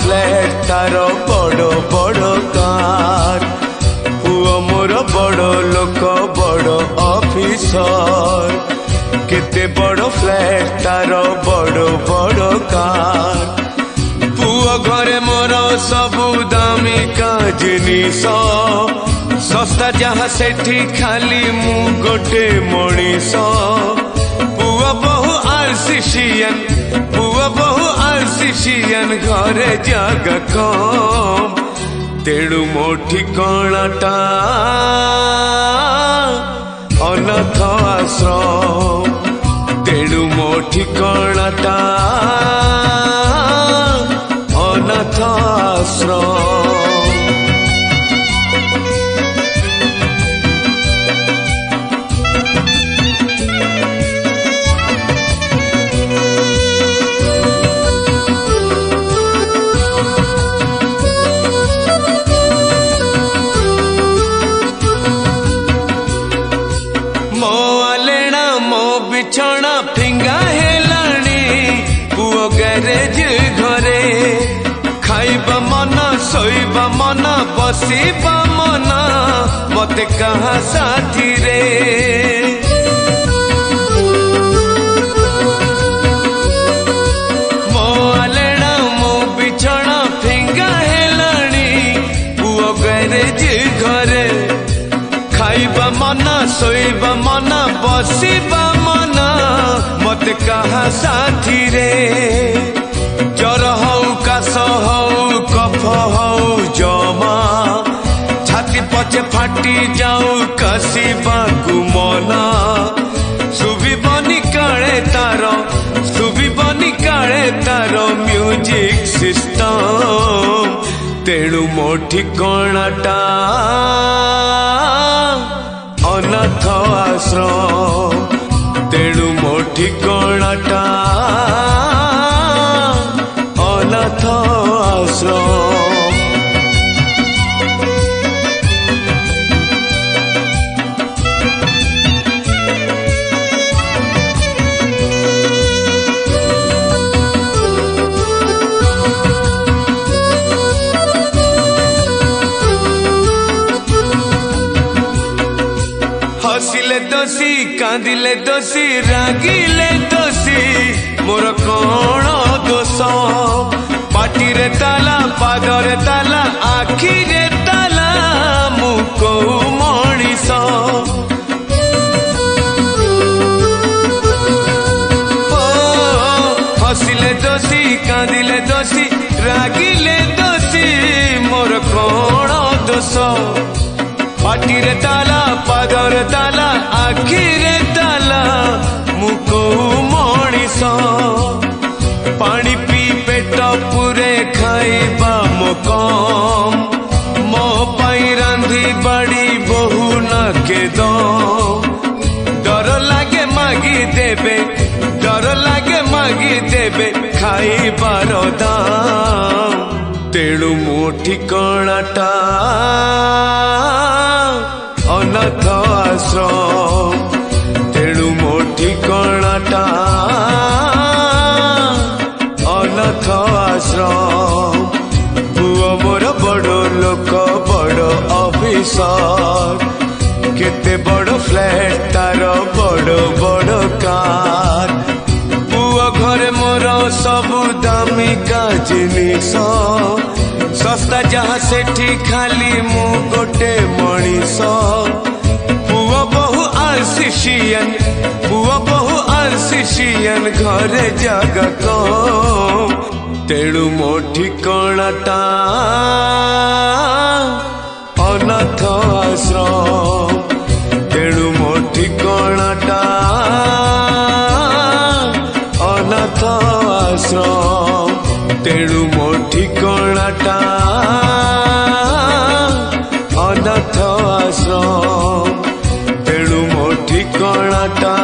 Flat तार बड़ बड़ कार पुओ मोर बड़ लोक बड़ ऑफिसर केते बड़ फ्लैट तार बड़ बड़ कार पुओ घरे मोर सबु दामिका जिनिस सस्ता जहाँ सेठी खाली मु गोटे मनीष पुओ बहु आरसीसीएन पुओ बहु आरसीसीएन घरे जगह कम तेणु मो ठिकाणाटा अनाथ आश्रम तेणु मो ठिकाणाटा अनाथ आश्रम। बिछौना फिंगा हेलाणी पुओ गैरेज घरे खाइबा मन सोइबा मन बसिबा मन मते कहा साथी रे मो आलेना मो बिछौना फिंगा हेलाणी पुओ गैरेज घरे खाइबा मन सोइबा मन बसिबा मत कहा साथी रे जर हऊ काश हऊ कफ हऊ जमा छाती पचे फाटी जाऊ कसिबा मना शुभिबनी काले तार म्यूजिक सिस्टम तेणु मो ठिकाणाटा अनाथ आश्रम तेणु मो ठिकाणाटा अनाथ आश्रम। हसिले दोषी कांदिले दोषी रागिले दोषी मोर कौन दोष पाटिरे ताला पादरे ताला आखिरे ताला मु को मनीष हसिले दोषी कांदिले दोषी रागिले दोषी मोर कौन दोष पाटिरे ताला पादरे ताला आखिरे ताला मुको मनीष पानी पी पेट पूरे खाइबा मो कम मो पाई रांधी बाड़ी बहु न के दम डर लागे मागी देबे खाइबार दाम तेणु मो ठिकाणाटा अनाथ आश्रम तेणु मो ठिकाणाटा अनाथ आश्रम पुओ मोर बड़ लोक बड़ ऑफिसर केते बड़ फ्लैट तार बड़ बड़ कार पुओ घरे मोर सबु दामिका जिनिस सस्ता जहाँ सेठी खाली मु गोटे मनीष पुओ बहु आरसीसीएन घरे जगह कम तेणु मो ठिकाणाटा अनाथ आश्रम तेणु मो ठिकाणाटा अनाथ आश्रम तेणु मो ठिकाणाटा अनाथ आश्रम तेणु मो ठिकाणाटा